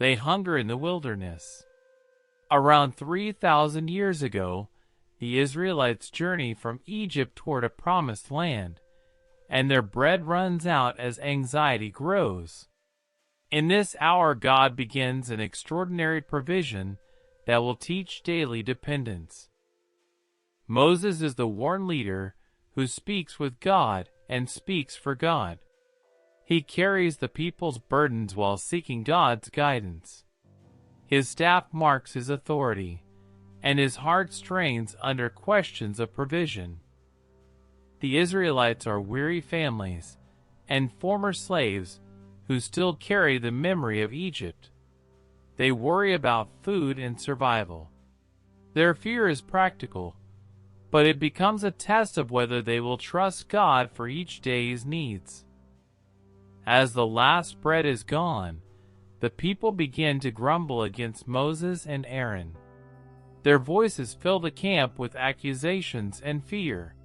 they hunger in the wilderness. Around 3,000 years ago, the Israelites journey from Egypt toward a promised land, and their bread runs out as anxiety grows. In this hour, God begins an extraordinary provision that will teach daily dependence. Moses is the worn leader who speaks with God and speaks for God. He carries the people's burdens while seeking God's guidance. His staff marks his authority, and his heart strains under questions of provision. The Israelites are weary families and former slaves who still carry the memory of Egypt. They worry about food and survival. Their fear is practical, but it becomes a test of whether they will trust God for each day's needs. As the last bread is gone, the people begin to grumble against Moses and Aaron. Their voices fill the camp with accusations and fear.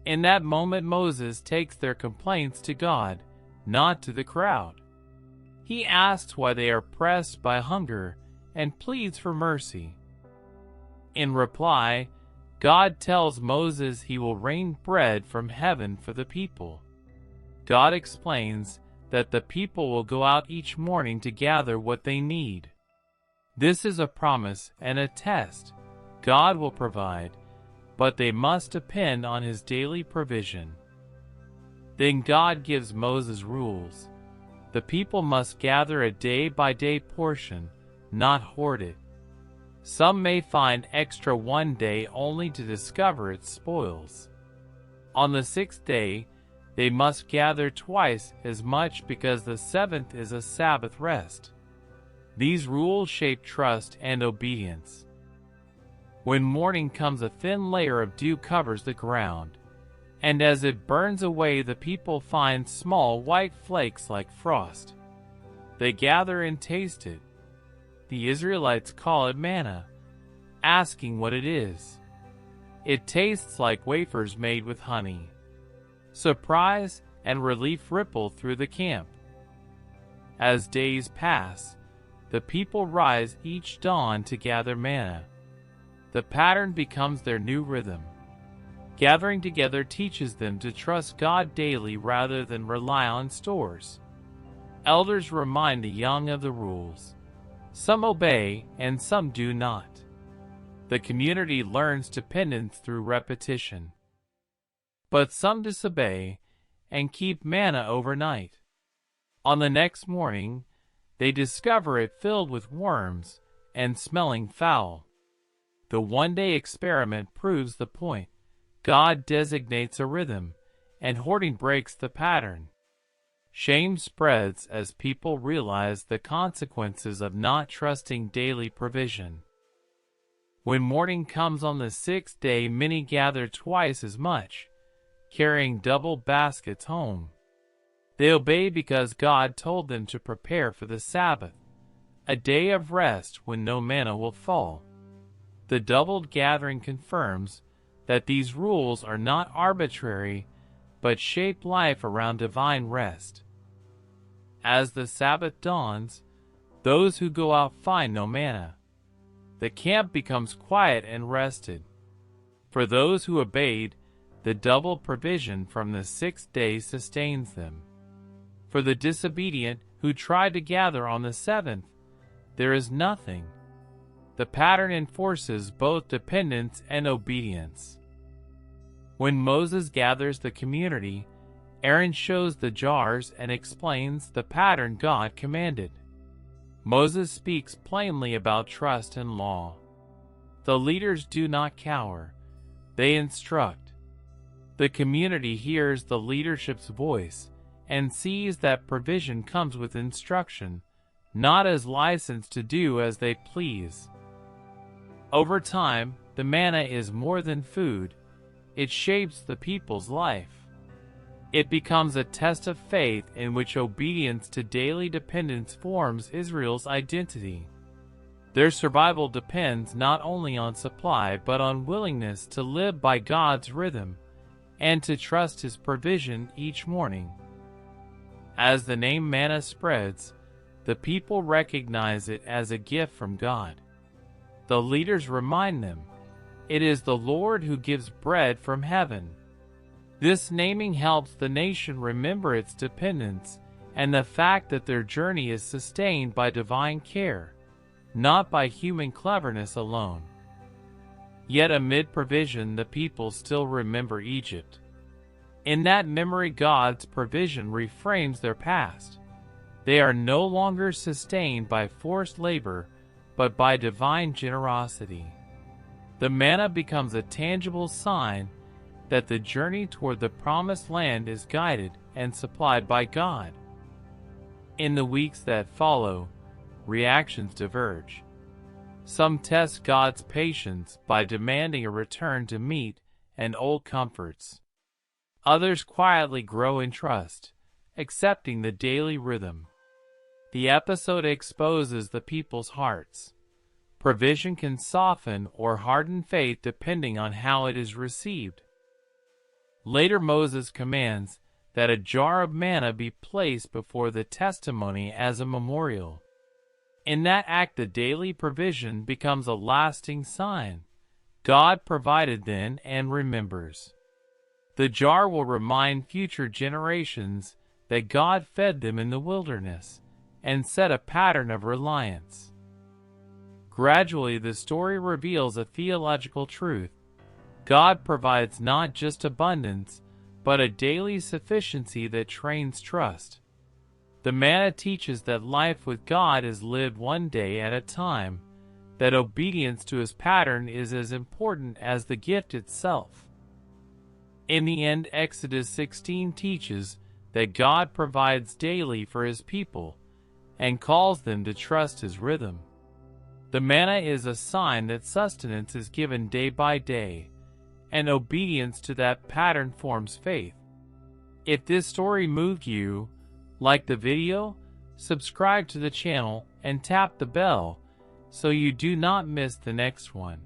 In that moment, Moses takes their complaints to God, not to the crowd. He asks why they are pressed by hunger and pleads for mercy. In reply, God tells Moses he will rain bread from heaven for the people. God explains that the people will go out each morning to gather what they need. This is a promise and a test. God will provide, but they must depend on his daily provision. Then God gives Moses rules. The people must gather a day-by-day portion, not hoard it. Some may find extra one day only to discover its spoils. On the sixth day, they must gather twice as much because the seventh is a Sabbath rest. These rules shape trust and obedience. When morning comes, a thin layer of dew covers the ground, and as it burns away, the people find small white flakes like frost. They gather and taste it. The Israelites call it manna, asking what it is. It tastes like wafers made with honey. Surprise and relief ripple through the camp. As days pass, the people rise each dawn to gather manna. The pattern becomes their new rhythm. Gathering together teaches them to trust God daily rather than rely on stores. Elders remind the young of the rules. Some obey and some do not. The community learns dependence through repetition. But some disobey and keep manna overnight. On the next morning, they discover it filled with worms and smelling foul. The one-day experiment proves the point. God designates a rhythm, and hoarding breaks the pattern. Shame spreads as people realize the consequences of not trusting daily provision. When morning comes on the sixth day, many gather twice as much, carrying double baskets home. They obey because God told them to prepare for the Sabbath, a day of rest when no manna will fall. The doubled gathering confirms that these rules are not arbitrary, but shape life around divine rest. As the Sabbath dawns, those who go out find no manna. The camp becomes quiet and rested. For those who obeyed, the double provision from the sixth day sustains them. For the disobedient who tried to gather on the seventh, there is nothing. The pattern enforces both dependence and obedience. When Moses gathers the community, Aaron shows the jars and explains the pattern God commanded. Moses speaks plainly about trust and law. The leaders do not cower, they instruct. The community hears the leadership's voice and sees that provision comes with instruction, not as license to do as they please. Over time, the manna is more than food. It shapes the people's life. It becomes a test of faith in which obedience to daily dependence forms Israel's identity. Their survival depends not only on supply but on willingness to live by God's rhythm and to trust His provision each morning. As the name manna spreads, the people recognize it as a gift from God. The leaders remind them, "It is the Lord who gives bread from heaven." This naming helps the nation remember its dependence and the fact that their journey is sustained by divine care, not by human cleverness alone. Yet amid provision, the people still remember Egypt. In that memory, God's provision reframes their past. They are no longer sustained by forced labor, but by divine generosity. The manna becomes a tangible sign that the journey toward the promised land is guided and supplied by God. In the weeks that follow, reactions diverge. Some test God's patience by demanding a return to meat and old comforts. Others quietly grow in trust, accepting the daily rhythm. The episode exposes the people's hearts. Provision can soften or harden faith depending on how it is received. Later, Moses commands that a jar of manna be placed before the testimony as a memorial. In that act, the daily provision becomes a lasting sign. God provided then and remembers. The jar will remind future generations that God fed them in the wilderness and set a pattern of reliance. Gradually, the story reveals a theological truth. God provides not just abundance, but a daily sufficiency that trains trust. The manna teaches that life with God is lived one day at a time, that obedience to His pattern is as important as the gift itself. In the end, Exodus 16 teaches that God provides daily for His people and calls them to trust His rhythm. The manna is a sign that sustenance is given day by day, and obedience to that pattern forms faith. If this story moved you, like the video, subscribe to the channel, and tap the bell so you do not miss the next one.